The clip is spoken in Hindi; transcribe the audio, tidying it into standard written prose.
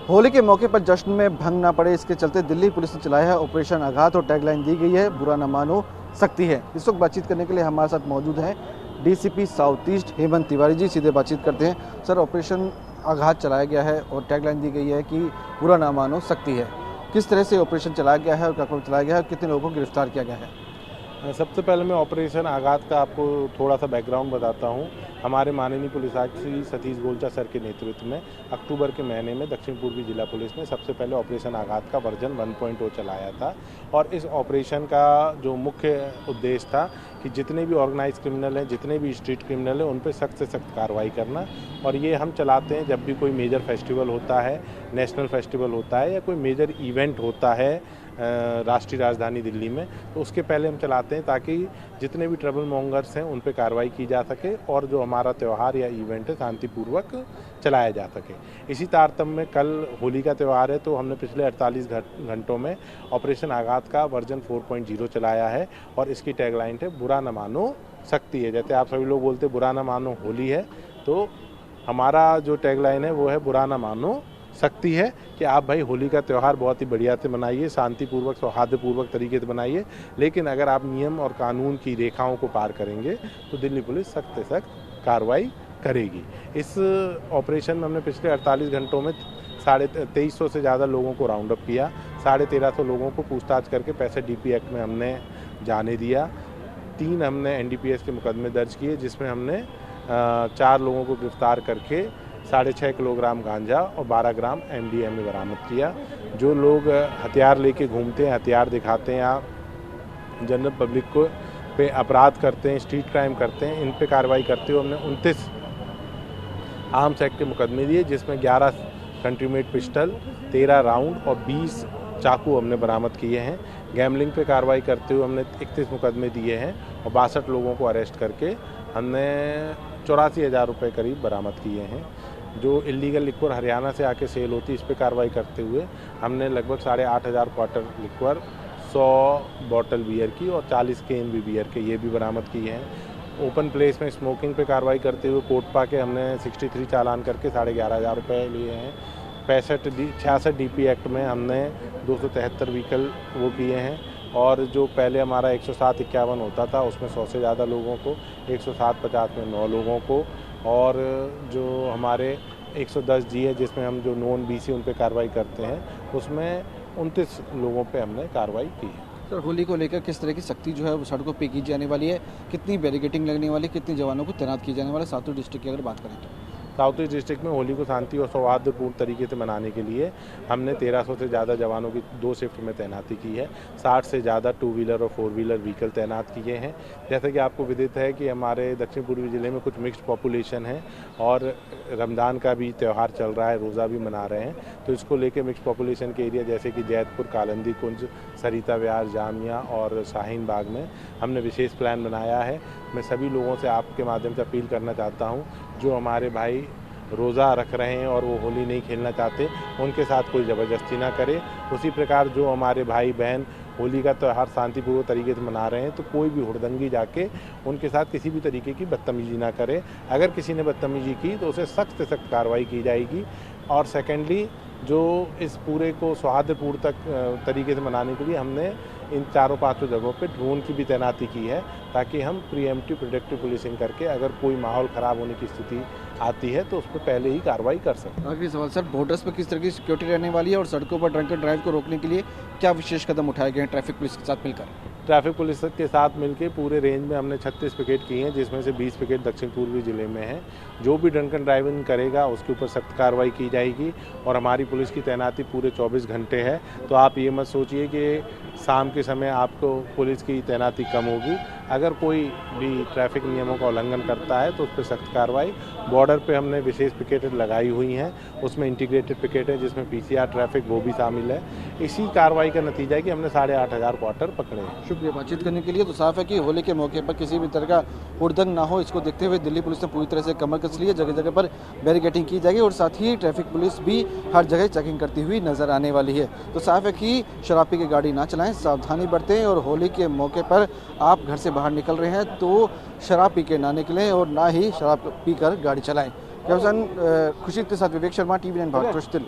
होली के मौके पर जश्न में भंग ना पड़े, इसके चलते दिल्ली पुलिस ने चलाया है ऑपरेशन आघात और टैगलाइन दी गई है, बुरा न मानो सख्ती है। इस वक्त बातचीत करने के लिए हमारे साथ मौजूद हैं DCP South East Hemant Tiwari ji. सीधे बातचीत करते हैं। सर, ऑपरेशन आघात चलाया गया है और टैगलाइन दी गई है कि बुरा न मानो सख्ती है। किस तरह से ऑपरेशन चलाया गया है और क्या चलाया गया है और कितने लोगों को गिरफ्तार किया गया है? सबसे पहले मैं ऑपरेशन आघात का आपको थोड़ा सा बैकग्राउंड बताता हूं। हमारे माननीय पुलिस आयुक्त श्री सतीश गोलचा सर के नेतृत्व में अक्टूबर के महीने में दक्षिण पूर्वी जिला पुलिस ने सबसे पहले ऑपरेशन आघात का वर्जन 1.0 चलाया था। और इस ऑपरेशन का जो मुख्य उद्देश्य था कि जितने भी ऑर्गेनाइज क्रिमिनल हैं, जितने भी स्ट्रीट क्रिमिनल हैं, उन पर सख्त से सख्त कार्रवाई करना। और ये हम चलाते हैं जब भी कोई मेजर फेस्टिवल होता है, नेशनल फेस्टिवल होता है या कोई मेजर इवेंट होता है राष्ट्रीय राजधानी दिल्ली में, तो उसके पहले हम चलाते हैं ताकि जितने भी ट्रबल मॉन्गर्स हैं उन पर कार्रवाई की जा सके और जो हमारा त्यौहार या इवेंट है शांतिपूर्वक चलाया जा सके। इसी तारतम्य में कल होली का त्यौहार है, तो हमने पिछले 48 घंटों में ऑपरेशन आघात का वर्जन 4.0 चलाया है और इसकी टैगलाइन है बुरा न मानो सख्ती है। जैसे आप सभी लोग बोलते बुरा न मानो होली है, तो हमारा जो टैगलाइन है वो है बुरा न मानो सख्ती है कि आप भाई होली का त्यौहार बहुत ही बढ़िया से मनाइए, शांतिपूर्वक सौहार्दपूर्वक तरीके से बनाइए, लेकिन अगर आप नियम और कानून की रेखाओं को पार करेंगे तो दिल्ली पुलिस सख्त से सख्त कार्रवाई करेगी। इस ऑपरेशन में हमने पिछले 48 घंटों में 2350 से ज़्यादा लोगों को राउंड अप किया, 1350 लोगों को पूछताछ करके 65 DP एक्ट में हमने जाने दिया। 3 हमने NDPS के मुकदमे दर्ज किए, जिसमें हमने 4 लोगों को गिरफ्तार करके 6.5 किलोग्राम गांजा और 12 ग्राम MDMA बरामद किया। जो लोग हथियार लेके घूमते हैं, हथियार दिखाते हैं या जनरल पब्लिक को पे अपराध करते हैं, स्ट्रीट क्राइम करते हैं, इन पे कार्रवाई करते हुए हमने 29 आर्म्स एक्ट के मुकदमे दिए, जिसमें 11 कंट्रीमेड पिस्टल, 13 राउंड और 20 चाकू हमने बरामद किए हैं। गैमलिंग पे कार्रवाई करते हुए हमने 31 मुकदमे दिए हैं और 62 लोगों को अरेस्ट करके हमने 84,000 रुपये करीब बरामद किए हैं। जो इलीगल लिक्वर हरियाणा से आके सेल होती है, इस पर कार्रवाई करते हुए हमने लगभग 8,500 क्वार्टर लिक्वर, 100 बॉटल बियर की और 40 केन भी बियर के, ये भी बरामद किए हैं। ओपन प्लेस में स्मोकिंग पे कार्रवाई करते हुए कोटपा के हमने 63 चालान करके 11,500 रुपये लिए हैं। 66 DP एक्ट में हमने 273 व्हीकल वो किए हैं। और जो पहले हमारा 107-51 होता था, उसमें 100 से ज़्यादा लोगों को, 107-50 में 9 लोगों को, और जो हमारे 110 G है जिसमें हम जो नॉन BC उन पे कार्रवाई करते हैं, उसमें 29 लोगों पे हमने कार्रवाई की है। सर, होली को लेकर किस तरह की सख्ती जो है वो सड़कों पे की जाने वाली है? कितनी बैरिकेटिंग लगने वाली है? कितने जवानों को तैनात किए जाने वाले साउथ डिस्ट्रिक्ट की अगर बात करें तो? साउथ ईस्ट डिस्ट्रिक्ट में होली को शांति और सौहार्दपूर्ण तरीके से मनाने के लिए हमने 1300 से ज़्यादा जवानों की 2 शिफ्ट में तैनाती की है। 60 से ज़्यादा 2 व्हीलर और 4 व्हीलर व्हीकल तैनात किए हैं। जैसे कि आपको विदित है कि हमारे दक्षिण पूर्वी ज़िले में कुछ मिक्स्ड पॉपुलेशन है और रमज़ान का भी त्यौहार चल रहा है, रोज़ा भी मना रहे हैं, तो इसको लेकर मिक्स्ड पॉपुलेशन के एरिया जैसे कि जैतपुर, कालंदी कुंज, सरिता व्यास, जामिया और शाहीन बाग में हमने विशेष प्लान बनाया है। मैं सभी लोगों से आपके माध्यम से अपील करना चाहता हूँ, जो हमारे भाई रोज़ा रख रहे हैं और वो होली नहीं खेलना चाहते, उनके साथ कोई ज़बरदस्ती ना करे। उसी प्रकार जो हमारे भाई बहन होली का त्यौहार शांतिपूर्वक तरीके से मना रहे हैं, तो कोई भी हुड़दंगी जाके उनके साथ किसी भी तरीके की बदतमीजी ना करे। अगर किसी ने बदतमीजी की तो उसे सख्त से सख्त कार्रवाई की जाएगी। और सेकेंडली, जो इस पूरे को सौहार्दपूर्ण तरीके से मनाने के लिए हमने इन 4-5 जगहों पे ड्रोन की भी तैनाती की है, ताकि हम प्रीएम्प्टिव प्रोडक्टिव पुलिसिंग करके अगर कोई माहौल ख़राब होने की स्थिति आती है तो उस पर पहले ही कार्रवाई कर सकते हैं। आखिरी सवाल सर, बॉर्डर्स पर किस तरह की सिक्योरिटी रहने वाली है और सड़कों पर ड्रंक एंड ड्राइव को रोकने के लिए क्या विशेष कदम उठाए गए हैं ट्रैफिक पुलिस के साथ मिलकर? ट्रैफिक पुलिस के साथ मिलकर पूरे रेंज में हमने 36 पिकेट किए हैं, जिसमें से 20 पिकेट दक्षिण पूर्वी जिले में है। जो भी ड्रंक एंड ड्राइविंग करेगा उसके ऊपर सख्त कार्रवाई की जाएगी। और हमारी पुलिस की तैनाती पूरे 24 घंटे है, तो आप ये मत सोचिए कि शाम के समय आपको पुलिस की तैनाती कम होगी। अगर कोई भी ट्रैफिक नियमों का उल्लंघन करता है तो उस पर सख्त कार्रवाई। बॉर्डर पे हमने विशेष पिकेटें लगाई हुई हैं, उसमें इंटीग्रेटेड पिकेट है जिसमें PCR ट्रैफिक वो भी शामिल है। इसी कार्रवाई का नतीजा है कि हमने 8,500 क्वार्टर पकड़े हैं। शुक्रिया बातचीत करने के लिए। तो साफ है कि होली के मौके पर किसी भी तरह का हुड़दंग ना हो, इसको देखते हुए दिल्ली पुलिस ने पूरी तरह से कमर कस ली है। जगह जगह पर बैरिकेटिंग की जाएगी और साथ ही ट्रैफिक पुलिस भी हर जगह चेकिंग करती हुई नजर आने वाली है। तो साफ है कि शराब पी के गाड़ी ना चलाएं, सावधानी बरतें और होली के मौके पर आप घर से बाहर निकल रहे हैं तो शराब पी के ना निकलें और ना ही शराब पीकर गाड़ी चलाएं। खुशी के साथ विवेक शर्मा, TV9 भारत।